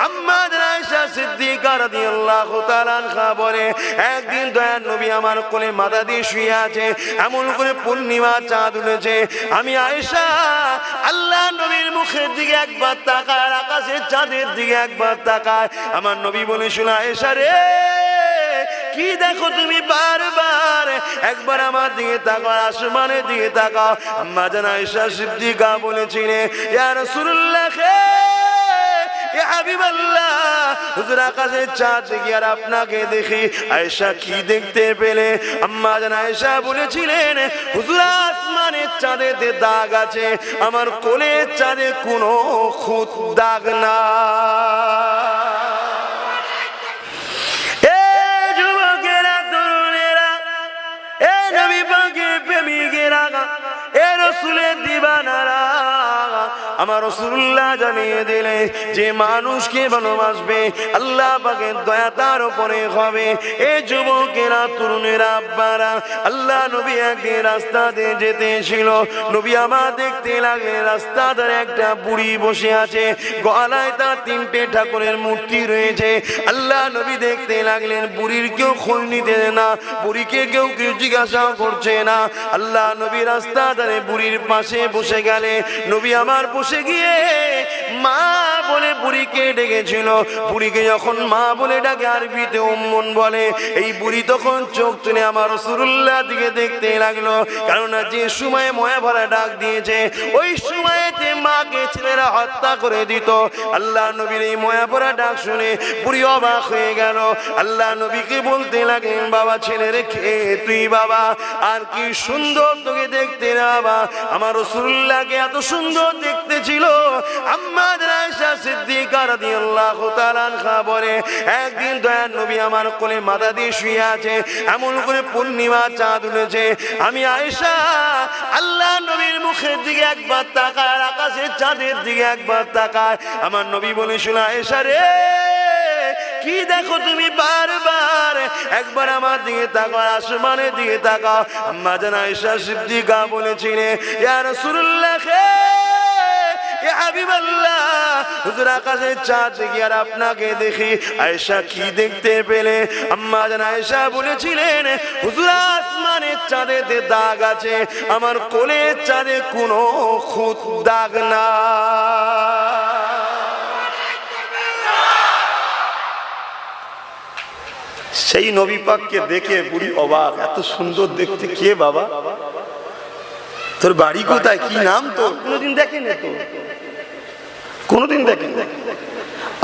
আম্মা আয়েশা সিদ্দিকা রাদিয়াল্লাহু তাআলা আনহা বলে, একদিন দয়ার নবী আমার কোলে মাথা দিয়ে শুয়ে আছে, এমন করে পূর্ণিমা চাঁদ উঠেছে। আমি আয়েশা আল্লাহ নবীর মুখের দিকে একবার তাকায়, আকাশের চাঁদের দিকে একবার তাকায়। আমার নবী বলে, শোনা আয়েশা রে, কি দেখো তুমি? বারবার একবার আমার দিকে তাকাও, আসমানের দিকে তাকাও। আম্মা জান আয়েশা সিদ্দিকা বলেছিলেন, ইয়া রাসূলুল্লাহ, ইয়া হাবিবাল্লাহ, হুজুর আকাশের চাঁদ দেখি আর আপনাকে দেখি। আয়েশা কি দেখতে পেলে? আম্মা জান আয়েশা বলেছিলেন, হুজুর আসমানের চাঁদেতে দাগ আছে, আমার কোলের চাঁদে কোনো খুঁত দাগ না। আমার রাসূলুল্লাহ জানিয়ে দিলে, যে মানুষকে ভালোবাসবে আল্লাহ পাকের দয়া তার উপরে হবে। এই যুবকেরা, তরুণেরা, আব্বারা, আল্লাহ নবী একদিন রাস্তা দিয়ে যেতেছিল। নবী আমার দেখতে লাগলেন রাস্তা ধারে একটা বুড়ি বসে আছে, গলায় তার 3টে ঠাকুরের মূর্তি রয়েছে। আল্লাহ নবী দেখতে লাগলেন বুড়ির কেউ খোঁজ নিতে না, বুড়িকে কেউ জিজ্ঞাসা করছে না। আল্লাহ নবী রাস্তা ধারে বুড়ির পাশে বসে গেলে। নবী আমার বসে গিয়ে মা বলে বুড়িকে ডেকেছিল। বুড়িকে যখন মা বলে ডাকে, আরবিতে উম্মুন বলে। এই বুড়ি তখন চোখ তুলে আমার রাসূলুল্লাহ দিকে দেখতে লাগলো, কারণ যে সময়ে ময়া ভরা ডাক দিয়েছে, ওই সময়তে মাকে ছেলেরা হত্যা করে দিত। আল্লাহ নবীর এই ময়া ভরা ডাক শুনে বুড়ি অবাক হয়ে গেল। আল্লাহ নবীকে বলতে লাগলেন, বাবা, ছেলে রেখে তুই বাবা, আর কি সুন্দর তোকে দেখতে না বাবা। আমার রাসূলুল্লাহকে এত সুন্দর দেখতে ছিল। আম্মা আয়েশা সিদ্দিকা রাদিয়াল্লাহু তাআলা আনহা বলে, একদিন দয়ার নবী আমার কোলে মাথা দিয়ে শুয়ে আছে, এমন করে পূর্ণিমা চাঁদ উঠেছে। আমি আয়েশা আল্লাহ নবীর মুখের দিকে একবার তাকায়, আকাশের চাঁদের দিকে একবার তাকায়। আমার নবী বলে, শোনা আয়েশা রে, কি দেখো তুমি? বারবার একবার আমার দিকে তাকাও, আসমানের দিকে তাকাও। আম্মা জান আয়েশা সিদ্দিকা বলেছিলেন, ইয়া রাসূলুল্লাহ, ইয়া হাবিবাল্লাহ, হুজুর আকাশের চাঁদ দেখি আর আপনাকে দেখি। আয়েশা কি দেখতে পেলে? আম্মা জান আয়েশা বলেছিলেন, হুজুর আসমানের চাঁদেতে দাগ আছে, আমার কোলের চাঁদে কোনো খুঁত দাগ না। সেই নবী পাককে দেখে বুড়ি অবাক, এত সুন্দর দেখতে কে বাবা? তোর বাড়ি কোথায়? কি নাম তোর? কোনোদিন দেখেন তো, কোনোদিন দেখেন?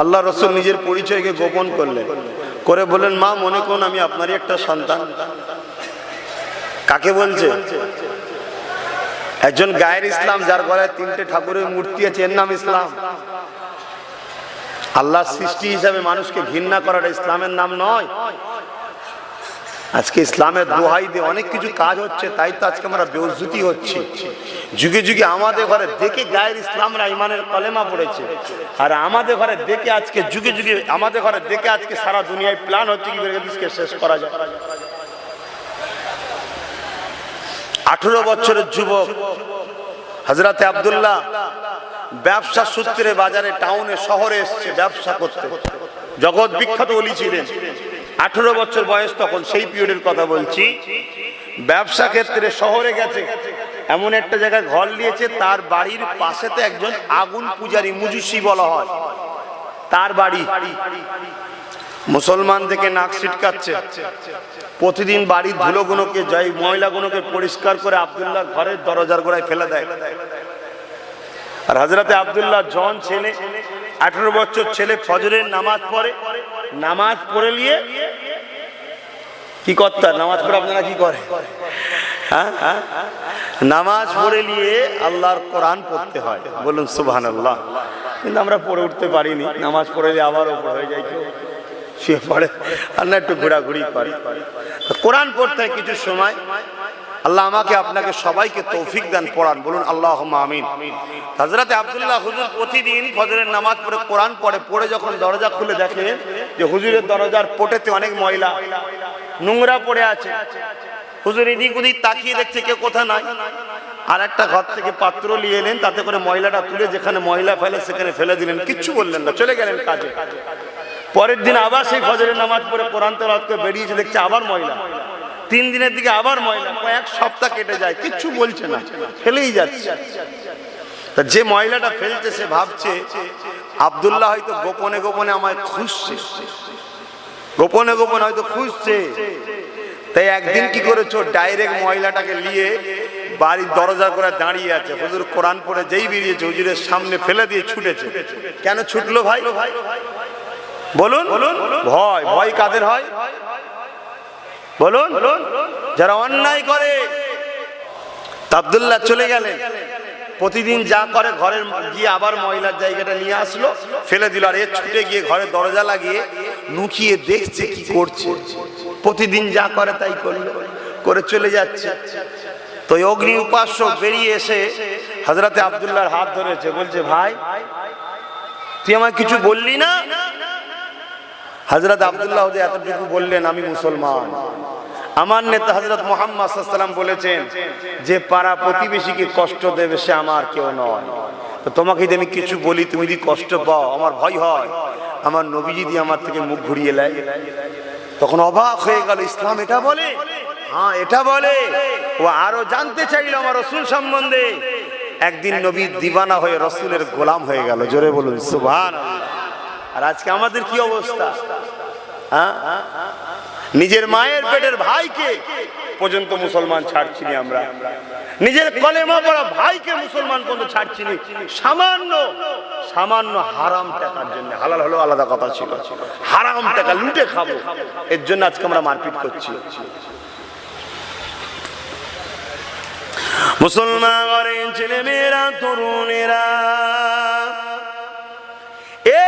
আল্লাহ রাসূল নিজের পরিচয়কে গোপন করলেন, করে বললেন, মা, মনে করুন আমি আপনারই একটা সন্তান। কাকে বলছে? একজন গায়ের ইসলাম, যার গলায় 3টে ঠাকুরের মূর্তি আছে, এর নাম ইসলাম। আল্লাহ সৃষ্টি হিসাবে মানুষকে ঘৃণা করাটা ইসলামের নাম নয়। আজকে ইসলামের দোহাই দিয়ে অনেক কিছু কাজ হচ্ছে, তাই তো আজকে আমরা বেউজ্জতি হচ্ছি। যুগে যুগে আমাদের ঘরে দেখে গায়ের ইসলামরা ইমানের কলেমা পড়েছে, আর আমাদের ঘরে দেখে আজকে যুগে যুগে আমাদের ঘরে দেখে আজকে সারা দুনিয়ায় প্ল্যান হচ্ছে কি করে শেষ করা যায়। 18 বছরের যুবক হযরতে আব্দুল্লাহ ব্যবসা সূত্রে বাজারে, টাউনে, শহরে এসছে ব্যবসা করতে। জগৎ বিখ্যাত ওলি ছিলেন। 18 বছর বয়স তখন, সেই পিরিয়ডের কথা বলছি। ব্যবসা ক্ষেত্রে শহরে গেছে, এমন একটা জায়গায় ঘর নিয়েছে, তার বাড়ির পাশেতে একজন আগুন পূজারী, মুজুসি বলা হয়, তার বাড়ি। মুসলমান থেকে নাক ছিটকাচ্ছে, প্রতিদিন বাড়ির ধুলোগুলোকে, যাই ময়লাগুলোকে পরিষ্কার করে আব্দুল্লাহ ঘরের দরজার গোড়ায় ফেলে দেয়। আর হযরতে আব্দুল্লাহ জন ছেলে, 18 বছর ছেলে, ফজরের নামাজ পড়ে। নামাজ পড়ে নিয়ে কি করতে? নামাজ পড়ে আপনারা কি করে? হ্যাঁ, নামাজ পড়ে নিয়ে আল্লাহর কোরআন পড়তে হয়। বলুন সুবহানাল্লাহ। কিন্তু আমরা পড়ে উঠতে পারিনি। নামাজ পড়ে নিয়ে আবার ওপর হয়ে যায়, কেউ শুয়ে পড়ে, আর না একটু ঘোরাঘুরি করে। কোরআন পড়তে হয় কিছু সময়। আল্লাহ আমাকে আপনাকে সবাইকে তৌফিক দান, পড়ান। বলুন আল্লাহুম্মা আমিন। হযরতে আব্দুল্লাহ হুজুর প্রতিদিন ফজরের নামাজ পড়ে কোরআন পড়ে। পড়ে যখন দরজা খুলে দেখেন যে হুজুরের দরজার পোটেতে অনেক ময়লা, নোংরা পড়ে আছে। হুজুর এদিক ওদিক তাকিয়ে দেখছে, কেউ কোথা নাই। আর একটা ঘর থেকে পাত্র নিয়ে এলেন, তাতে করে ময়লাটা তুলে যেখানে ময়লা ফেলে সেখানে ফেলে দিলেন, কিচ্ছু বললেন না, চলে গেলেন কাজে। পরের দিন আবার সেই ফজরের নামাজ পড়ে কোরআন তেলাওয়াত করে বেরিয়েছে, দেখছে আবার ময়লা। 3 দিনের দিকে আবার ময়লা, কয়েক সপ্তাহ কেটে যায়, কিচ্ছু বলছে না, ফেলেই যাচ্ছে। তা যে ময়লাটা ফেলছে সে ভাবছে আব্দুল্লাহ হয়তো গোপনে গোপনে আমায় খুঁজছে, গোপনে গোপনে হয়তো খুঁজছে। তাই একদিন কি করেছো, ডাইরেক্ট ময়লাটাকে নিয়ে বাড়ির দরজা করে দাঁড়িয়ে আছে, হুজুর কোরআন পড়ে যেই বেরিয়েছে হুজুরের সামনে ফেলে দিয়ে ছুটেছে। কেন ছুটলো ভাই বলুন? ভয়। ভয় কাদের হয় বলুন? যারা অন্যায় করে। আব্দুল্লাহ চলে গেলেন, প্রতিদিন যা করে ঘরের গিয়ে আবার ময়লার জায়গাটা নিয়ে আসলো, ফেলে দিল। আর এ ছুটে গিয়ে ঘরের দরজা লাগিয়ে লুকিয়ে দেখছে কি করছে। প্রতিদিন যা করে তাই করে চলে যাচ্ছে। তো অগ্নি উপাস্য বেরিয়ে এসে হযরতে আব্দুল্লাহর হাত ধরেছে, বলছে ভাই তুই আমায় কিছু বললি না? হযরত আব্দুল্লাহ এতটুকু বললেন, আমি মুসলমান। আমার নেতা হযরত মুহাম্মদ সাল্লাল্লাহু আলাইহি ওয়াসাল্লাম বলেছেন যে পাড়া প্রতিবেশীকে কষ্ট দেবে সে আমার কেউ নয়। তো তোমাকে যদি আমি কিছু বলি তুমি যদি কষ্ট পাও, আমার ভয় হয় আমার নবী যদি আমার থেকে মুখ ঘুরিয়ে নেয়। তখন অবাক হয়ে গেল, ইসলাম এটা বলে? হ্যাঁ এটা বলে। ও আরো জানতে চাইল আমার রাসূল সম্বন্ধে। একদিন নবী দিওয়ানা হয়ে রাসূলের গোলাম হয়ে গেল। জোরে বলুন সুবহানাল্লাহ। আর আজকে আমাদের কি অবস্থা? হ্যাঁ, নিজের মায়ের পেটের ভাইকে পর্যন্ত মুসলমান ছাড়ছি না আমরা, নিজের কলেমা পড়া ভাইকে মুসলমান পর্যন্ত ছাড়ছি না, সামান্য সামান্য হারাম টাকার জন্য। হালাল হলো আলাদা কথা ছিল, হারাম টাকা লুটে খাবো এর জন্য আজকে আমরা মারপিট করছি। মুসলমান ঘরের ছেলে মেয়েরা, তরুণেরা, এ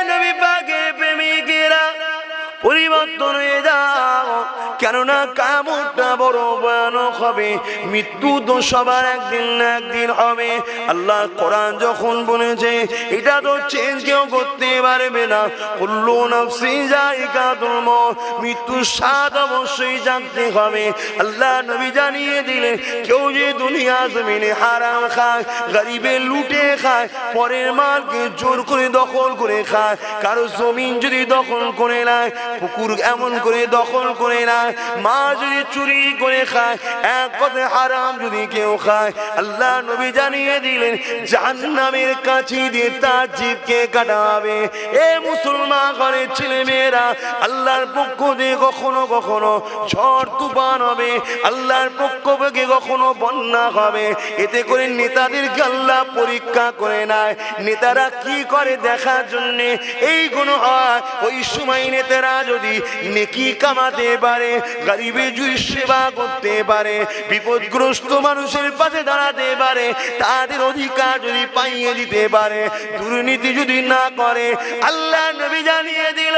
নবী পাকের প্রেমিকেরা পরিবর্তন হয়ে যাও, কেননা কিয়ামতটা বড় ভয়ানক হবে। মৃত্যু তো সবার একদিন না একদিন হবে। আল্লাহ কোরআন যখন বলেছে এটা তো চেঞ্জ কেউ করতে পারবে না। কুল্লু নাফসিন যায়িকাতুল মউত, মৃত্যুর স্বাদ অবশ্যই জানতে হবে। আল্লাহ নবী জানিয়ে দিলেন, কেউ যে দুনিয়া জমিনে হারাম খায়, গরিবের লুটে খায়, পরের মালকে জোর করে দখল করে খায়, কারো জমিন যদি দখল করে নেয়, পুকুর এমন করে দখল করে নেয়, মা যদি চুরি করে খায়, এক কথা হারাম যদি কেউ খায়, আল্লাহ নবী জানিয়ে দিলেন জাহান্নামের কাছে দিয়ে তার জিভকে কাটাবে। এ মুসলমান ঘরের ছেলে মেয়েরা, আল্লাহর পক্ষ দিয়ে কখনো কখনো ঝড় তুফান হবে, আল্লাহর পক্ষ থেকে কখনো বন্যা হবে। এতে করে নেতাদেরকে আল্লাহ পরীক্ষা করে নেয়, নেতারা কি করে দেখার জন্যে। এইগুলো হয় ওই সময় নেতারা যদি নেকি কামাতে পারে, গরিবের যদি সেবা করতে পারে, বিপদগ্রস্ত মানুষের পাশে দাঁড়াতে পারে, তাদের অধিকার যদি পাইয়ে দিতে পারে, দুর্নীতি যদি না করে, আল্লাহ নবী জানিয়ে দিল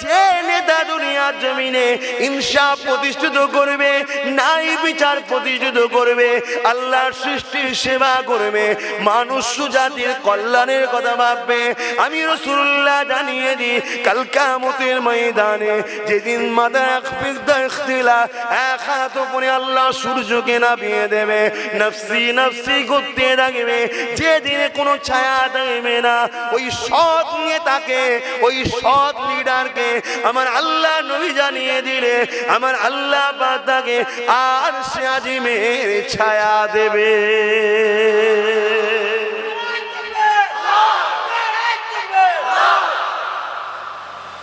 যে নেতা দুনিয়ার জমিনে ইনসাফ প্রতিষ্ঠিত করবে, ন্যায় বিচার প্রতিষ্ঠিত করবে, আল্লাহর সৃষ্টির সেবা করবে, মানুষ জাতির কল্যাণের কথা ভাববে, আমি রাসূলুল্লাহ জানিয়ে দিই কাল কিয়ামতের ময়দানে যেদিন মাদা ইখতিলা এক হাত উপরে আল্লাহ সূর্যকে নামিয়ে দেবে, নফসি নফসি করতে থাকবে, যেদিনে কোনো ছায়া থাকবে না, ওই সৎ নেতাকে, ওই সৎ লিডারকে আমার আল্লাহ নবী জানিয়ে দিলে আমার আল্লাহ পাক তাকে আরশে আজিমের ছায়া দেবে।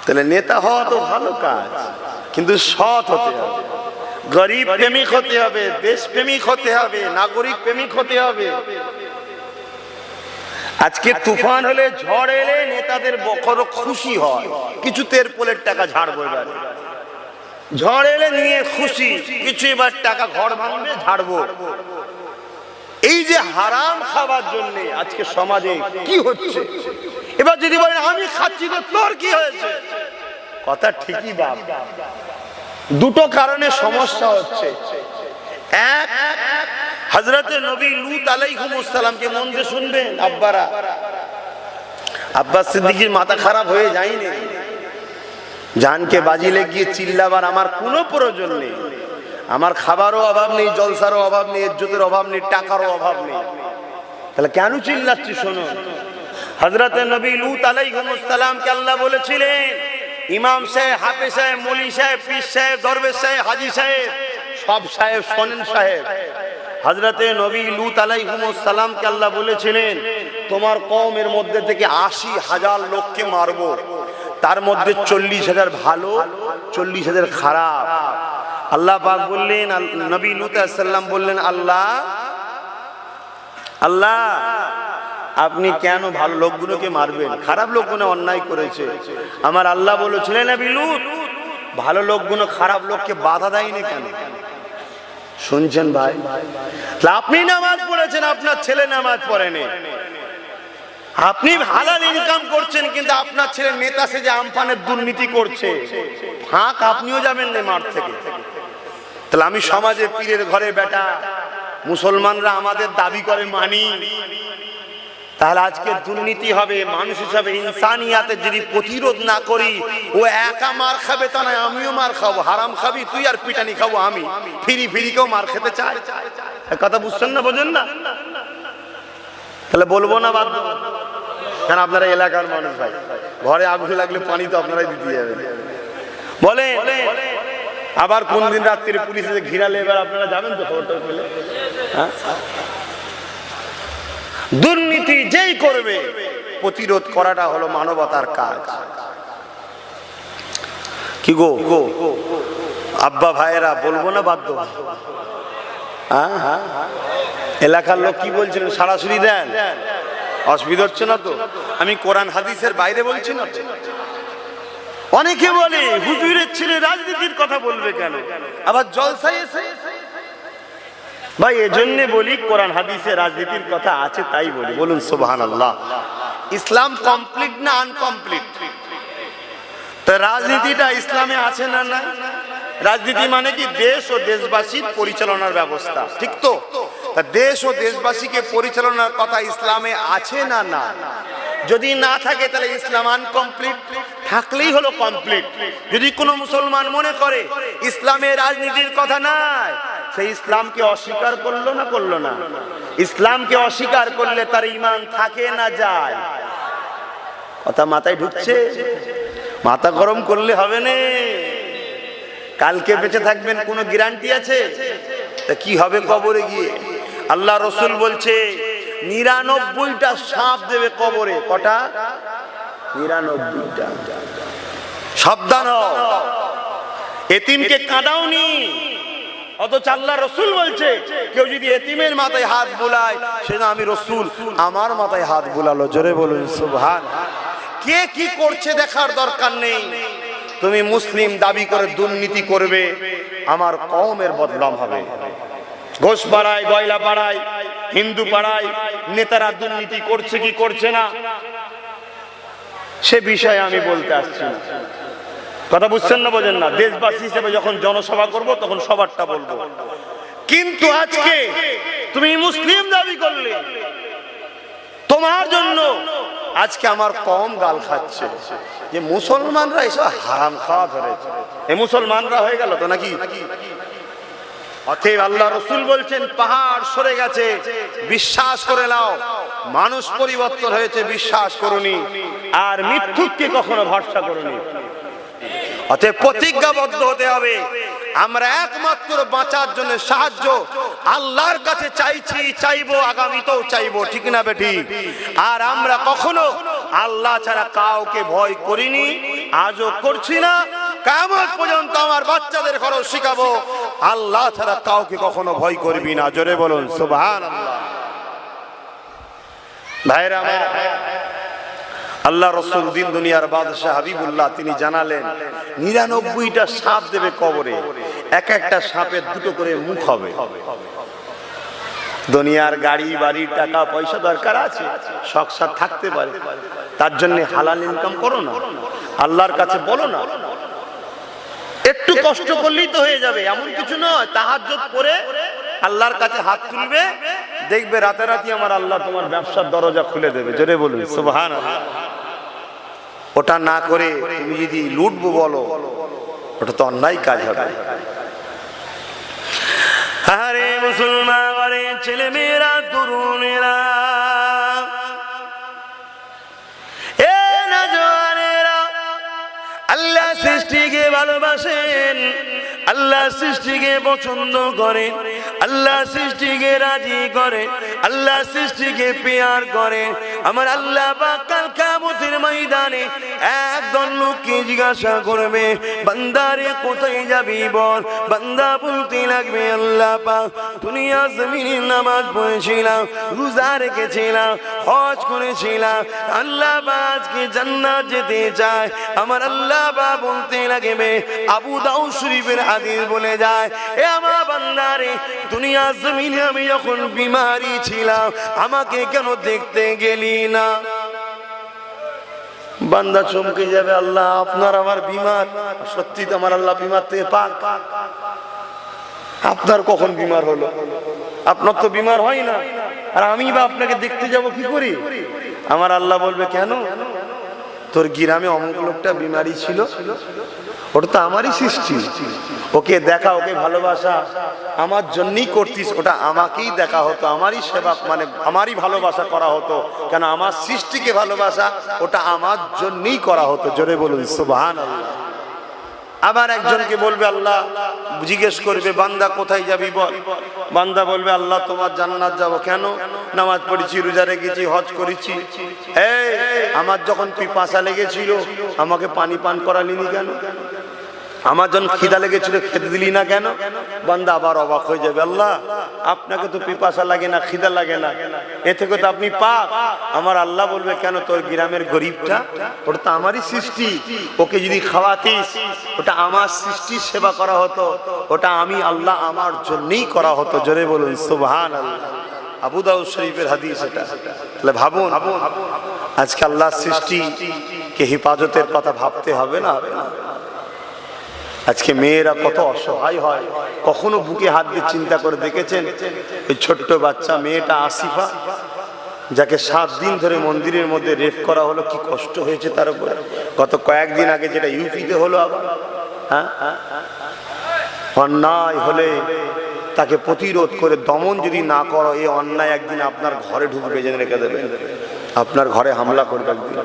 তাহলে নেতা হওয়া তো ভালো কাজ, কিন্তু সৎ হতে হবে, গরিব প্রেমিক হতে হবে, দেশ প্রেমিক হতে হবে, নাগরিক প্রেমিক হতে হবে। আজকে তুফান হলে, ঝড় এলে নেতাদের বড় খুশি হয়, কিছু তেরপোলের টাকা ঝাড়বো, এবারে ঝড় এলে নিয়ে খুশি, কিছু এবার টাকা ঘর ভাঙবে ঝাড়বো। এই যে হারাম খাবার জন্য আজকে সমাজে কি হচ্ছে। এবার যদি বলেন আমি খাচ্ছি তো তোর কি হয়েছে, কথা ঠিকই বাপ। দুটো কারণে সমস্যা হচ্ছে। এক, হযরতে নবী লূত আলাইহিস সালামকে মন দিয়ে শুনবেন আব্বারা, আব্বাস সিদ্দিকীর মাথা খারাপ হয়ে যায়নি, জানকে বাজি লেগিয়ে চিল্লাবার আমার কোনো প্রয়োজন নেই। আমার খাবারও অভাব নেই, জলসারও অভাব নেই, ইজ্জতের অভাব নেই, টাকারও অভাব নেই, তাহলে কেন চিল্লাচ্ছি? শোনো, হযরতে নবী লূত আলাইহিস সালামকে আল্লাহ বলেছিলেন, ইমাম সাহেব, হাফেজ সাহেব, মৌলভী সাহেব, পীর সাহেব, দরবেশ সাহেব, হাজী সাহেব, সব সাহেব শোনেন সাহেব, হযরতে নবী লূত আলাইহিস সালামকে আল্লাহ বলেছিলেন, তোমার কওমের মধ্যে থেকে ৮০,০০০ লোককে মারবো, তার মধ্যে ৪০,০০০ ভালো, ৪০,০০০ খারাপ। আল্লাহ পাক বললেন, নবী লূত আলাইহিস সালাম বললেন, আল্লাহ আল্লাহ আপনি কেন ভালো লোকগুলোকে মারবেন? খারাপ লোকগুলো অন্যায় করেছে। আমার আল্লাহ বলেছিলেন, নবী লূত, ভালো লোকগুলো খারাপ লোককে বাধা দেয়নি কেন? শুনছেন ভাই? আপনি নামাজ পড়েছেন, আপনার ছেলে নামাজ পড়েনি, আপনি হালাল ইনকাম করছেন, কিন্তু আপনার ছেলে নেতা সেজে আমফানের দুর্নীতি করছে, ফাঁক আপনিও যাবেন না মাঠ থেকে। তাহলে আমি সমাজে পীরের ঘরে বেটা, মুসলমানরা আমাদের দাবি করে মানি, তাহলে আজকে দুর্নীতি হবে। মানুষ হিসাবে ইনসানিয়াতে যদি প্রতিরোধ না করি, ও একা মার খাবে তা নয়, আমিও মার খাবো। হারাম খাবি তুই আর পিটানি খাবো আমি, ফিরি ফিরি কেউ মার খেতে চায়? কথা বুঝছেন না, বোঝেন না? তাহলে বলবো না বাদ দেবো? কেন? আপনারা এলাকার মানুষ ভাই, ঘরে আগুন লাগলে পানি তো আপনারাই দিতে যাবেন, বলে। আবার কোন দিন রাত্রে পুলিশ এসে ঘিরালে এবার আপনারা যাবেন তো খবরটা পেলে? হ্যাঁ, দুর্নীতি যেই করবে প্রতিরোধ করাটা হলো মানবতার কাজ। কি গো আব্বা ভাইয়েরা, বলবো না বাধ্য? হ্যাঁ, এলাকার লোক কি বলছিলেন সরাসরি দেন, অসুবিধা হচ্ছে না তো? আমি কোরআন হাদিসের বাইরে বলছি না তো। অনেকে বলে হুজুরের ছেলে রাজনীতির কথা বলবে কেন, আবার জলসায় এসে। ভাই এজন্য বলি, কোরআন হাদিসে রাজনীতির কথা আছে তাই বলি। বলুন সুবহানাল্লাহ। ইসলাম কমপ্লিট না আনকমপ্লিট? তো রাজনীতিটা ইসলামে আছে না না? রাজনীতি মানে কি? দেশ ও দেশবাসীর পরিচালনার ব্যবস্থা, ঠিক তো? দেশ ও দেশবাসীকে পরিচালনার কথা ইসলামে আছে না না? যদি না থাকে তাহলে ইসলাম আনকমপ্লিট, থাকলেই হলো কমপ্লিট। যদি কোনো মুসলমান মনে করে ইসলামে রাজনীতির কথা নাই, সেই ইসলামকে অস্বীকার করলো না করলো না? ইসলামকে অস্বীকার করলে তার ঈমান থাকে না যায়? কথা মাথায় ঢুকছে? মাথা গরম করলে হবে না। কালকে বেঁচে থাকবেন কোনো গ্যারান্টি আছে? তা কি হবে কবরে গিয়ে? আল্লাহ রসুল বলছে ৯৯টা সাপ দেবে কবরে। কটা? ৯৯টা। সাবধান হও, এতিমকে কাঁদাওনি। অথচ আল্লাহ রসুল বলছে কেউ যদি এতিমের মাথায় হাত বুলায়, সেটা আমি রসুল আমার মাথায় হাত বুলালো। জোরে বলুন সুবহান। কে কি করছে দেখার দরকার নেই। তুমি মুসলিম দাবি করে দুর্নীতি করবে, আমার কওমের বদনাম হবে। ঘোষ পাড়ায়, গয়লা পাড়ায়, হিন্দু পাড়ায় নেতারা দুর্নীতি করছে কি করছে না, সে বিষয়ে আমি বলতে আসছি না। কথা বুঝছেন না, বোঝেন না? দেশবাসী হিসেবে যখন জনসভা করব তখন সবারটা বলবো। কিন্তু আজকে তুমি মুসলিম দাবি করলে, তোমার জন্য আজকে আমার কম গাল খাচ্ছে যে মুসলমানরা এসব হারাম খাওয়া ধরেছে। এ মুসলমানরা হয়ে গেল তো নাকি? অতএব আল্লাহ রসুল বলছেন পাহাড় সরে গেছে, বিশ্বাস করে নাও। মানুষ পরিবর্তন হয়েছে, বিশ্বাস করুনি। আর মিথ্যুককে কখনো ভরসা করুনি। অতএব প্রতিজ্ঞাবদ্ধ হতে হবে। আমরা একমাত্র বাঁচার জন্য সাহায্য আল্লাহর কাছে চাইছি, চাইবো, আগামীতেও চাইবো, ঠিক না বেটি? আর আমরা কখনো আল্লাহ ছাড়া কাউকে ভয় করিনি, আজও করছি না। কিয়ামত পর্যন্ত আমার বাচ্চাদের ঘরেও শিখাবো আল্লাহ ছাড়া কাউকে কখনো ভয় করবি না। জোরে বলুন সুবহানাল্লাহ। ভাইরা আমার, আল্লাহ রসুল দিন দুনিয়ার বাদশাহ হাবিবুল্লাহ তিনি জানালেন ৯৯টা সাপ দেবে কবরে, এক একটা সাপের দুটো করে মুখ হবে। দুনিয়ার গাড়ি বাড়ি টাকা পয়সা দরকার আছে, শখ সাথ থাকতে পারে, তার জন্য হালাল ইনকাম করো না, আল্লাহর কাছে বলো না। একটু কষ্ট করলেই তো হয়ে যাবে, এমন কিছু নয়। তাহাজ্জুদ করে আল্লাহর কাছে হাত তুলবে, দেখবে রাতারাতি আমার আল্লাহ তোমার ব্যবসার দরজা খুলে দেবে। জোরে বলুন সুবহানাল্লাহ। ওটা না করে তুমি যদি লুটবো বলো, ওটা তো অন্যায় কাজ হবে। আরে মুসলমান ঘরে ছেলে মেয়েরা তরুণেরা এ নওজওয়ানেরা আল্লাহ সৃষ্টিকে ভালোবাসেন, আল্লাহ সৃষ্টিকে পছন্দ করেন, আল্লাহ সৃষ্টিকে রাজি করে, আল্লাহ সৃষ্টিকে পেয়ার করে। আমার আল্লাহ পাক কাল কিয়ামতের ময়দানে একদল লোককে জিজ্ঞাসা করবে, বান্দারে কোথায় যাবি বল? বান্দা বলতে লাগবে, আল্লাহ পাক দুনিয়া জমিনে নামাজ পড়েছিলাম, রোজা রেখেছিলাম, হজ করেছিলাম, আল্লাহ পাক আজকে জান্নাত যেতে চায়। আমার আল্লাহ পাক বলতে লাগবে, আবু দাউদ শরীফের হাদিস বলে যায়, এ আমার বান্দারে দুনিয়া জমিনে আমি যখন বিমারি ছিলাম আমাকে কেন দেখতে গেলি না? বান্দা চমকে যাবে, আল্লাহ আপনার আমার বিমার? সত্যি তো আমার আল্লাহ বিমার থেকে পাক। আপনার কখন বিমার হলো? আপনার তো বিমার হয় না, আর আমি বা আপনাকে দেখতে যাব কি করি? আমার আল্লাহ বলবে, কেন? তোর গ্রামে অমুক লোকটা বিমারি ছিল, ওটা তো আমারই সৃষ্টি, ওকে দেখা, ওকে ভালোবাসা আমার জন্যই করতিস, ওটা আমাকেই দেখা হতো, আমারই সেবা, মানে আমারই ভালোবাসা করা হতো। কেন? আমার সৃষ্টিকে ভালোবাসা ওটা আমার জন্যই করা হতো। জোরে বলুন সুবহানাল্লাহ। আবার একজনকে বলবে, আল্লাহ জিজ্ঞেস করবে, বান্দা কোথায় যাবি বল? বান্দা বলবে, আল্লাহ তোমার জান্নাত যাব। কেন? নামাজ পড়েছি, রোজা রেখেছি, হজ করেছি। এই আমার যখন পিপাসা লেগেছিল আমাকে পানি পান করালিনি কেন? আমার যখন খিদা লেগেছিল খেতে দিলি না কেন? বান্দা আবার অবাক হয়ে যাবে, আল্লাহ আপনাকে তো পিপাসা লাগে না, খিদা লাগে না, এ থেকে তো আপনি পাক। আমার আল্লাহ বলবে, কেন? তোর গ্রামের গরিবটা ওটা তো আমারই সৃষ্টি, ওকে যদি খাওয়াতিস ওটা আমার সৃষ্টির সেবা করা হতো, ওটা আমি আল্লাহ আমার জন্যই করা হতো। জোরে বলুন সুবহানাল্লাহ। আবু দাউদ শরীফের হাদিস এটা। তাহলে ভাবুন, আজকে আল্লাহর সৃষ্টিকে হেফাজতের কথা ভাবতে হবে না? হবে না? আজকে মেয়েরা কত অসহায় হয়, কখনো বুকে হাত দিয়ে চিন্তা করে দেখেছেন? এই ছোট্ট বাচ্চা মেয়েটা আসিফা, যাকে 7 দিন ধরে মন্দিরের মধ্যে রেপ করা হলো, কি কষ্ট হয়েছে তার উপরে। গত কয়েকদিন আগে যেটা ইউপিতে হলো আবার, হ্যাঁ, অন্যায় হলে তাকে প্রতিরোধ করে দমন যদি না করো, এই অন্যায় একদিন আপনার ঘরে ঢুকবে, জেনে রেখে দেবে, আপনার ঘরে হামলা করবে একদিন।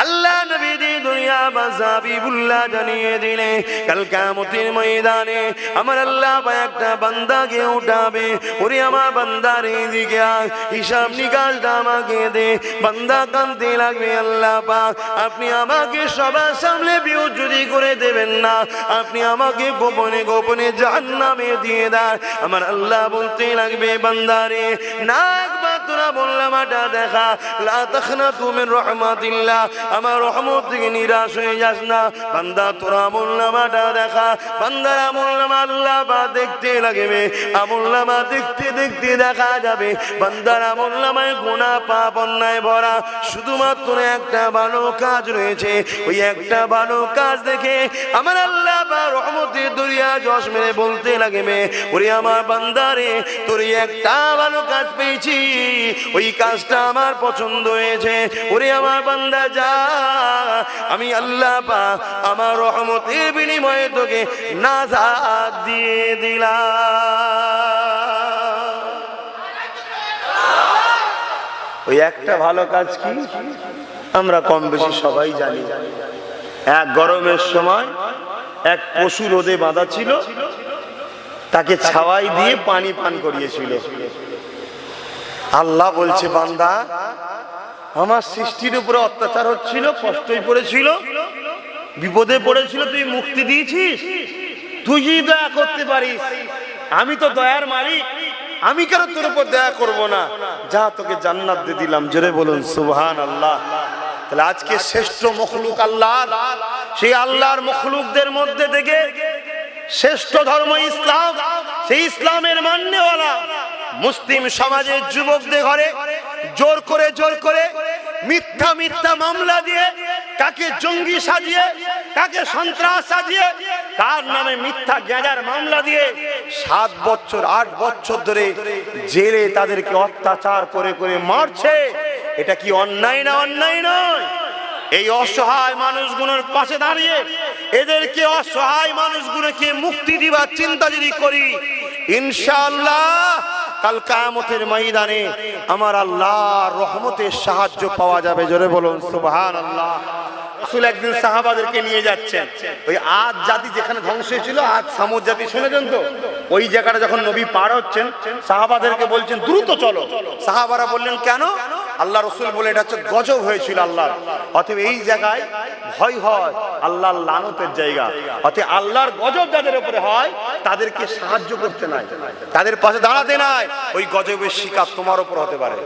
আল্লাহ নবী দি দুনিয়া হাবিবুল্লাহ জানিয়ে দিলে কাল কিয়ামতের ময়দানে আমার আল্লাহ একটা বান্দাকে উঠাবে। ওরে আমার বান্দার এদিকে আয়, হিসাব নিকাশটা আমাকে দে। বান্দা কাঁদতে লাগবে, আল্লাহ পাক আপনি আমাকে সবার সামনে বেইজ্জতি করে দেবেন না, আপনি আমাকে গোপনে গোপনে জাহান্নামে দিয়ে দেন। আমার আল্লাহ বলতে লাগবে, বান্দারে না একবার তোরা বললাম এটা দেখা, লা তাখনাতু মিন রাহমাতিল্লাহ, আমার রহমত থেকে নিরাশ হয়ে যাস না। বান্দা তোরা আমলনামাটা দেখা। বান্দার আমলনামা আল্লাহ বা দেখতে লাগবে, আমলনামা দেখতে দেখতে দেখা যাবে বান্দার আমলনামায় গুনাহ পাপ অন্যায় ভরা, শুধুমাত্র একটা ভালো কাজ রয়েছে। ওই একটা ভালো কাজ দেখে আমার আল্লাহ বা রহমতের দরিয়া জশ মেরে বলতে লাগবে, ওরে আমার বান্দারে তোর একটা ভালো কাজ পেয়েছি, ওই কাজটা আমার পছন্দ হয়েছে। ওরে আমার বান্দা যা, আমি আল্লাহ পাক আমার রহমতের বিনিময়ে তোকে নাজাত দিয়ে দিলাম। ওই একটা ভালো কাজ কি আমরা কম বেশি সবাই জানি। এক গরমের সময় এক পশু রোদে বাঁধা ছিল, তাকে ছাওয়াই দিয়ে পানি পান করিয়েছিল। আল্লাহ বলছে, বান্দা আমার সৃষ্টির উপরে অত্যাচার হচ্ছিল, কষ্টই পড়েছিল, বিপদে পড়েছিল, তুই মুক্তি দিয়েছিস। তুই যদি দয়া করতে পারিস, আমি তো দয়ার মালিক, আমি কেন তোর উপর দয়া করব না? যা তোকে জান্নাত দিয়ে দিলাম। জোরে বলুন সুবহানাল্লাহ। তাহলে আজকে শ্রেষ্ঠ মখলুক আল্লাহ, সেই আল্লাহর মখলুকদের মধ্যে থেকে শ্রেষ্ঠ ধর্ম ইসলাম, সেই ইসলামের মান্যওয়ালা মুসলিম সমাজের যুবকদের ঘরে জোর করে মিথ্যা মিথ্যা মামলা দিয়ে, কাকে জঙ্গি সাজিয়ে, কাকে সন্ত্রাস সাজিয়ে, কার নামে মিথ্যা গ্যাজার মামলা দিয়ে 7 বছর 8 বছর ধরে জেলে তাদেরকে অত্যাচার করে করে মারছে। এটা কি অন্যায় না? অন্যায় নয়। এই অসহায় মানুষগুলোর পাশে দাঁড়িয়ে এদেরকে অসহায় মানুষগুলোকে মুক্তি দিবার চিন্তা যদি করি, ইনশাআল্লাহ কাল কিয়ামতের ময়দানে আমার আল্লাহর রহমতের সাহায্য পাওয়া যাবে। জোরে বলুন সুবহানাল্লাহ। রাসূল একদিন সাহাবাদেরকে নিয়ে যাচ্ছেন, ওই আদ জাতি যেখানে ধ্বংস হয়েছিল, আদ সামুদ জাতি শুনেছেন তো, ওই জায়গাটা যখন নবী পার হচ্ছেন সাহাবাদেরকে বলছেন দ্রুত চলো। সাহাবারা বললেন কেন? আল্লাহ রসুল বলে এটা হচ্ছে গজব হয়েছিল আল্লাহর, অতএব এই জায়গায় ভয় হয়, আল্লাহর লানতের জায়গা, অতএব আল্লাহর গজব যাদের উপরে হয় তাদেরকে সাহায্য করতে নাই, তাদের পাশে দাঁড়াতে নাই, ওই গজবের শিকার তোমার উপর হতে পারে।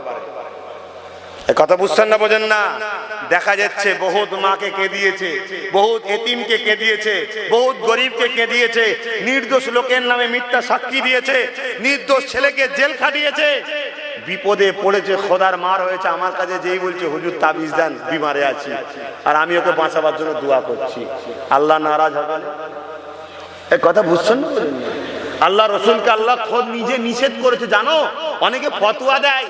কথা বুঝছেন না, বোঝেন না? দেখা যাচ্ছে বহুত মাকে কে দিয়েছে, বহুত এতিমকে কে দিয়েছে, বহুত গরিবকে কে দিয়েছে, নির্দোষ লোকের নামে মিথ্যা সাক্ষী দিয়েছে, নির্দোষ ছেলেকে জেল খাটিয়েছে, বিপদে পড়েছে, খোদার মার হয়েছে, আমার কাছে যেই বলছে হুজুর তাবিজ দেন, বিমারে আছি, আর আমি ওকে বাঁচাবার জন্য দোয়া করছি, আল্লাহ নারাজ হবে না? এই কথা বুঝছেন না? আল্লাহ রসুলকে আল্লাহ খোদ নিজে নিষেধ করেছে, জানো? অনেকে ফতোয়া দেয়,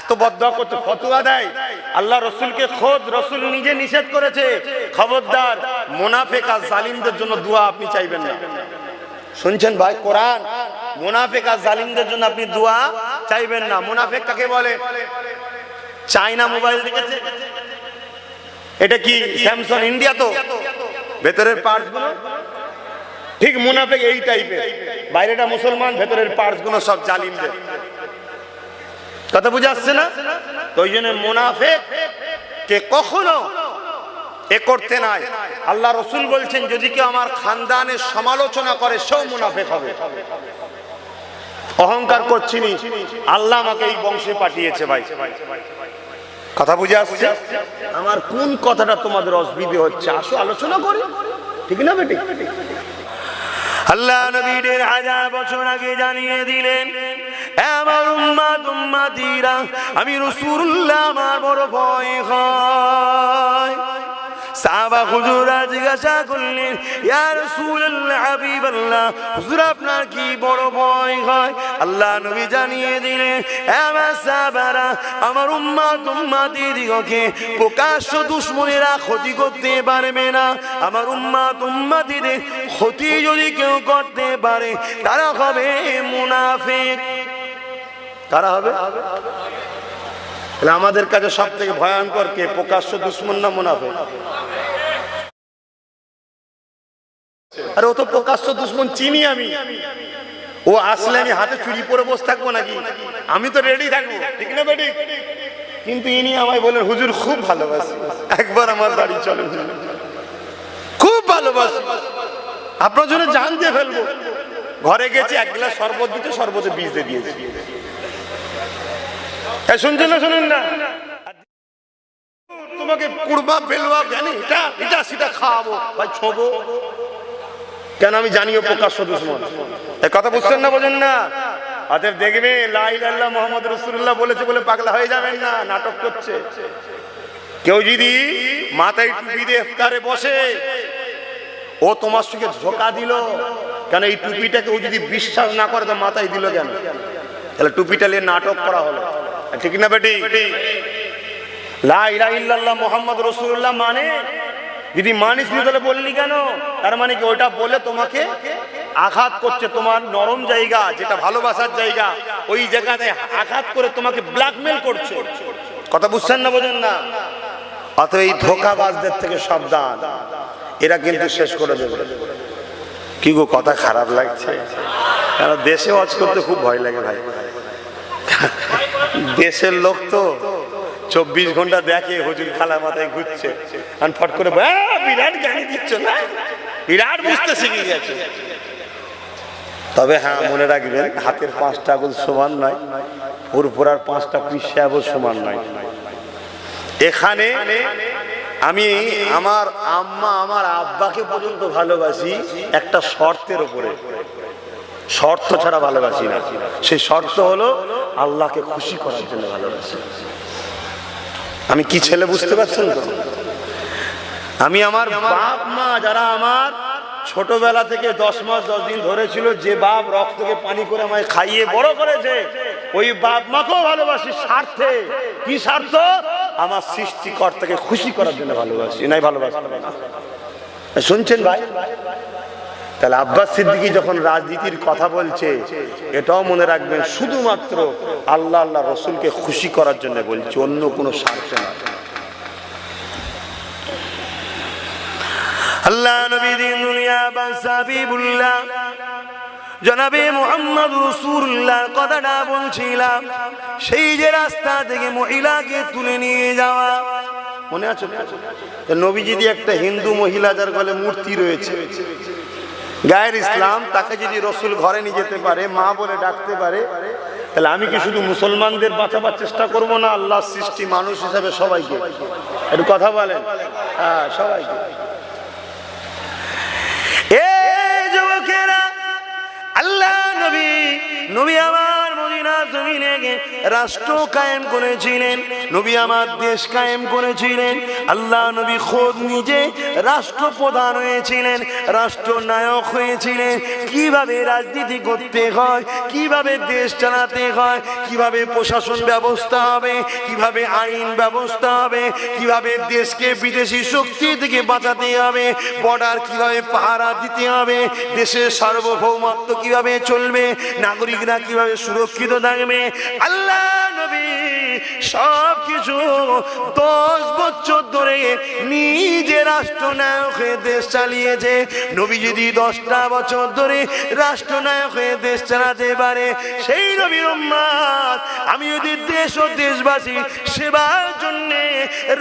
এত বদদোয়া করতে ফতোয়া দেয়, আল্লাহ রসুলকে খোদ রসুল নিজে নিষেধ করেছে, খবরদার মুনাফিক আর জালিমদের জন্য দোয়া আপনি চাইবেন না। শুনছেন ভাই কোরআন? মুনাফিক আর জালিমদের জন্য আপনি দোয়া চাইবেন না। মুনাফিক কাকে বলে? চায়না মোবাইল দেখেছে, এটা কি স্যামসাং ইন্ডিয়া তো, ভেতরের পার্টস গুলো ঠিক মুনাফিক এই টাইপের, বাইরেটা মুসলমান, ভেতরের পার্টস গুলো সব জালিমদের। কথা বুঝে আসছে না? তো ওই জন্য মুনাফিক কে কখনো এ করতে নাই। আল্লাহ রসুল বলছেন যদি কেউ আমার খানদানের সমালোচনা করে সেও মুনাফিক হবে। অহংকার করছিনি, আল্লাহ আমাকে এই বংশে পাঠিয়েছে। ভাই কথা বুঝে আসছে? আমার কোন কথাটা তোমাদের অসুবিধে হচ্ছে, আসো আলোচনা করি, ঠিক না বেটি? আল্লাহ নবীর 1000 বছর আগে জানিয়ে দিলেন, আমার উম্মত উম্মতিরা, আমি রাসূলুল্লাহ আমার বড় ভয় হয়। সাহাবা হুজুরা জিজ্ঞাসা করলেন, ইয়া রাসূলুল্লাহ হাবিবাল্লাহ, হুজুর আপনার কি বড় ভয় হয়? আল্লাহ নবী জানিয়ে দিলেন, আমার সাহাবারা, আমার উম্মত উম্মতিদিগকে প্রকাশ্য দুশমনেরা ক্ষতি করতে পারবে না। আমার উম্মত উম্মতিদের ক্ষতি যদি কেউ করতে পারে তারা হবে মুনাফিক। তারা হবে? তাহলে আমাদের কাছে সব থেকে ভয়ঙ্কর কে? প্রকাশ্য দুশমন না মুনাফিক? আরে ও তো প্রকাশ্য দুশমন, চিনি আমি, ও আসলে আমি হাতে চুরি পরে বসে থাকবো নাকি? আমি তো রেডি থাকবো, ঠিক না বেটি? কিন্তু ইনি আমায় বলেন, হুজুর খুব ভালোবাসি, একবার আমার বাড়ি চলেন, খুব ভালোবাসি, আপনার জন্য জান দিয়ে ফেলবো। ঘরে গেছি, 1 গ্লাস শরবত দিতে, শরবতে বীজ দিয়ে দিয়েছি। শুনছেন না? শুনুন না, তোমাকে কুরবা বেলুয়া জানি এটা সেটা খাওয়াবো, ভাই ছোবো কেন? আমি জানিও প্রকাশ্য দুশমন। এই কথা বুঝছেন না, বোঝেন না? অতএব দেখবে লা ইলাহা ইল্লাল্লাহ মুহাম্মদ রাসূলুল্লাহ বলেছে বলে পাগলা হয়ে যাবেন না, নাটক করছে। কেউ যদি মাথায় টুপি দিয়ে ইফতারে বসে, ও তোমার সঙ্গে ধোঁকা দিল কেন? এই টুপিটাকে ও যদি বিশ্বাস না করে তো মাথায় দিল কেন? তাহলে টুপিটা নিয়ে নাটক করা হলো, ঠিক না বেটি? লা ইলাহা ইল্লাল্লাহ মুহাম্মদ রাসূলুল্লাহ মানে যদি মানিস নি তাহলে বললি কেন? তার মানে কি ওটা বলে তোমাকে আঘাত করছে, তোমার নরম জায়গা যেটা ভালোবাসার জায়গা, ওই জায়গাতে আঘাত করে তোমাকে ব্ল্যাকমেল করছে। কথা বুঝছেন না, বোঝেন না? অতএব এই ধোঁকাবাজদের থেকে সাবধান, এরা কিন্তু শেষ করে দেবে। কি গো, কথা খারাপ লাগছে? কারণ দেশে ওয়াজ করতে খুব ভয় লাগে ভাই, দেশের লোক তো 24 ঘন্টা দেখে হুজুর খালা মাথায় ঘুরছে, আর ফট করে বিরাট গালি দিচ্ছ না, বিরাট বুঝতে শিখে গেছে। তবে হ্যাঁ, মনে রাখবেন, হাতের 5টা আঙুল সমান নয়, পুরপুরার 5টা পিসাবও সমান নয়। এখানে আমি আমার আম্মা আমার আব্বাকে পর্যন্ত ভালোবাসি একটা শর্তের উপরে, শর্ত ছাড়া ভালোবাসি না। সেই শর্ত হলো আল্লাহকে খুশি করার জন্য ভালোবাসি। আমি কি ছেলে বুঝতে পারছেন তো? আমি আমার বাপ মা যারা আমার ছোটবেলা থেকে 10 মাস 10 দিন ধরেছিল, যে বাপ রক্তকে পানি করে আমায় খাইয়ে বড় করেছে, ওই বাপ মাকেও ভালোবাসি স্বার্থে। কি স্বার্থ? আমার সৃষ্টিকর্তাকে খুশি করার জন্য ভালোবাসি, নাই ভালোবাসি। শুনছেন ভাই? তাহলে আব্বাস সিদ্দিকী যখন রাজনীতির কথা বলছে, এটাও মনে রাখবেন শুধুমাত্র আল্লাহ আল্লাহ রসুলকে খুশি করার জন্য বলছে, অন্য কোনো স্বার্থে না। আল্লাহ নবী দিন দুনিয়া হাবিবুল্লাহ জনাবে মুহাম্মদ রাসূলুল্লাহ কথাটা বলছিলাম, সেই যে রাস্তা থেকে মহিলাকে তুলে নিয়ে যাওয়া মনে আছে? নবীজি যদি একটা হিন্দু মহিলা যার গলে মূর্তি রয়েছে গায়ের ইসলাম, তাকে যদি রসুল ঘরে নিয়ে যেতে পারে, মা বলে ডাকতে পারে, তাহলে আমি কি শুধু মুসলমানদের বাঁচাবার চেষ্টা করব না আল্লাহর সৃষ্টি মানুষ হিসাবে সবাইকে? একটু কথা বলেন। হ্যাঁ, সবাইকে। এই যুবকেরা, আল্লাহ নবী আমার মদিনা জমিনে রাষ্ট্র কায়েম করেছিলেন, নবী আমার দেশ কায়েম করেছিলেন। আল্লাহ নবী খোদ নিজে রাষ্ট্রপ্রধান হয়েছিলেন, রাষ্ট্রনায়ক হয়েছিলেন। কিভাবে রাজনীতি করতে হয়, কিভাবে দেশ চালাতে হয়, কিভাবে প্রশাসন ব্যবস্থা হবে, কিভাবে আইন ব্যবস্থা হবে, কিভাবে দেশকে বিদেশি শক্তি থেকে বাঁচাতে হবে, বর্ডার কিভাবে পাহারা দিতে হবে, দেশের সার্বভৌমত্ব কিভাবে চলবে, নাগরিকরা কিভাবে সুরক্ষিত থাকবে, আল্লাহ নবী সবকিছু 10 বছর ধরে নিজে রাষ্ট্রনায়ক হয়ে দেশ চালিয়েছে। নবী যদি 10টা বছর ধরে রাষ্ট্রনায়ক হয়ে দেশ চালাতে পারে, সেই নবীর উম্মত আমি যদি দেশ ও দেশবাসী সেবার জন্য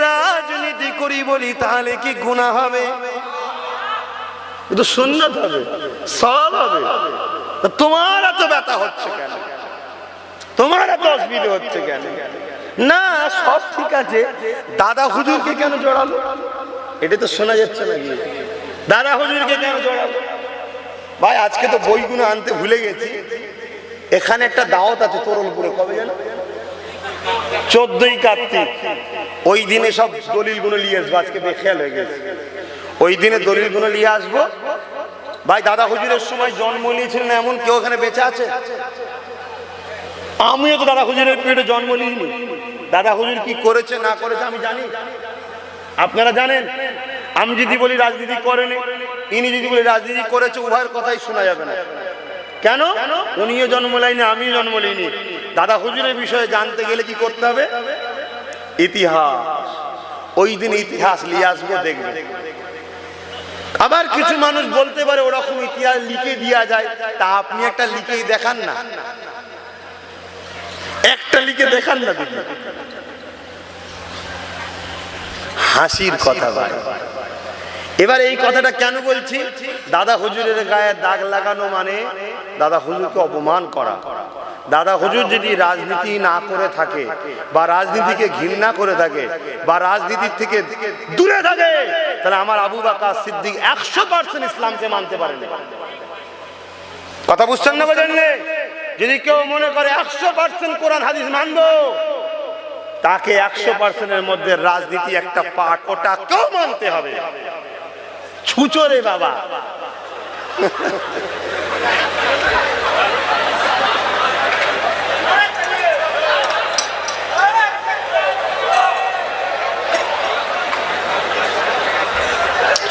রাজনীতি করি বলি, তাহলে কি গুনাহ হবে? তো সুন্নাত হবে, সওয়াব হবে। তোমার এত ব্যথা হচ্ছে কেন? তোমার এত অসুবিধা হচ্ছে কেন? না, সব ঠিক আছে, দাদা হুজুরকে কেন জড়ালো? এটা তো শোনা যাচ্ছে না। দাদা হুজুরকে কেন জড়ালো? ভাই আজকে তো বইগুলো আনতে ভুলে গেছি। এখানে একটা দাওয়াত আছে তরুণপুরে, কবে জানো? 14ই কার্তিক। ওই দিনে সব দলিলগুলো নিয়ে আসবো, আজকে বেখেয়াল হয়ে গেছে। ওই দিনে দলিলগুলো নিয়ে আসবো। ভাই দাদা হুজুরের সময় জন্ম নিয়েছিলেন এমন কেউ এখানে বেঁচে আছে? আমিও তো দাদা হুজুরের পেটে জন্ম নিইনি। দাদা হুজুর কি করেছে না করেছে আমি জানি, আপনারা জানেন। আমি যদি বলি রাজনীতি করেনি, ইনি যদি বলি রাজনীতি করেছে, উভয়ের কথাই শোনা যাবে না। কেন? উনিও জন্ম নেয়নি, আমিও জন্ম নিইনি। দাদা হুজুরের বিষয়ে জানতে গেলে কি করতে হবে? ইতিহাস। ওই দিন ইতিহাস নিয়ে আসবো, দেখবে। আবার কিছু মানুষ বলতে পারে ওরকম ইতিহাস লিখে দেওয়া যায়, তা আপনি একটা লিখেই দেখান না, একটা লিখে দেখান না। দেখি হাসির কথা ভাই। এবার এই কথাটা কেন বলছি? দাদা হুজুরের গায়ে দাগ লাগানো মানে দাদা হুজুরকে অপমান করা। দাদা হুজুর যদি রাজনীতি না করে থাকে, বা রাজনীতিকে ঘৃণা করে থাকে, বা রাজনীতির থেকে দূরে থাকে, তাহলে আমার আবু বকর সিদ্দিক 100% ইসলামকে মানতে পারেন। কথা বুঝছেন না? বোঝেন? যদি কেউ মনে করে 100% কোরআন হাদিস মানবো, তাকে 100%-এর মধ্যে রাজনীতি একটা পার্ট, ওটা কেউ মানতে হবে। ছুচোরে বাবা।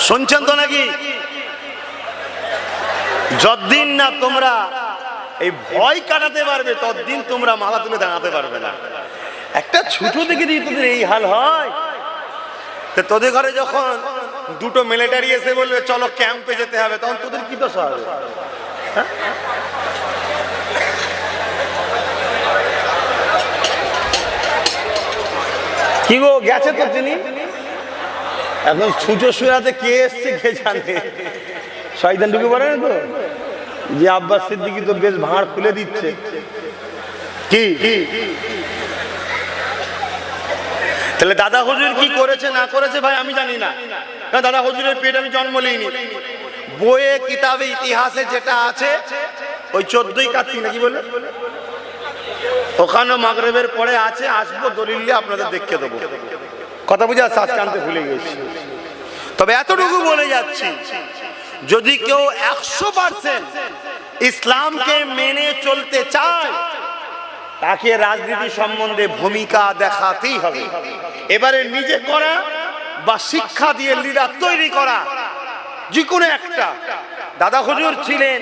শুনছেন তো নাকি? যতদিন না তোমরা এই ভয় কাটাতে পারবে, ততদিন তোমরা মাথা তুলে দাঁড়াতে পারবে না। একটা ছোট দেখে দিয়ে তোদের এই হাল হয়, তোদের ঘরে যখন দুটো মিলিটারি এসে বলবে চলো ক্যাম্পে যেতে হবে, তখন তোদের কি দশা হবে? কি গো, গেছে তো তিনি। এখন ছুঁচো সুরাতে কে এসছে কে জানে। শয়তান ঢুকে পড়ে না তো, যে আব্বাস সিদ্দিকী তো বেশ ভাঁড় খুলে দিচ্ছে। কি তাহলে দাদা হুজুর কি করেছে না করেছে ভাই আমি জানি না, কারণ দাদা হুজুরের পেট আমি জন্ম নিইনি। বইয়ে কিতাবে ইতিহাসে যেটা আছে, ওই 14ই কার্তিক নাকি বলে, ওখানে মাগরিবের পরে আছে, আসবো দলিল নিয়ে আপনাদের দেখিয়ে দেবো। কথা বুঝে আজকে আনতে ভুলে গেছি। তবে এতটুকু বলে যাচ্ছি, যদি কেউ 100% ইসলামকে মেনে চলতে চায়, তাকে রাজনীতি সম্বন্ধে ভূমিকা দেখাতেই হবে। এবারে নিজে করা বা শিক্ষা দিয়ে লিডার তৈরি করা, যে কোনো একটা। দাদা হুজুর ছিলেন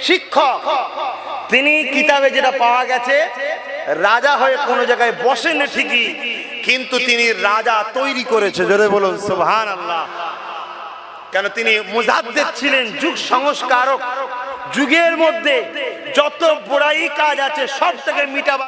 শিক্ষক, তিনি কিতাবে যেটা পাওয়া গেছে, রাজা হয়ে কোনো জায়গায় বসেন ঠিকই, কিন্তু তিনি রাজা তৈরি করেছে। জোরে বলুন সুবহানাল্লাহ। কেন? তিনি মুজাদ্দিদ ছিলেন, যুগ সংস্কারক। যুগের মধ্যে যত বড়াই কাজ আছে সব থেকে মিটাবা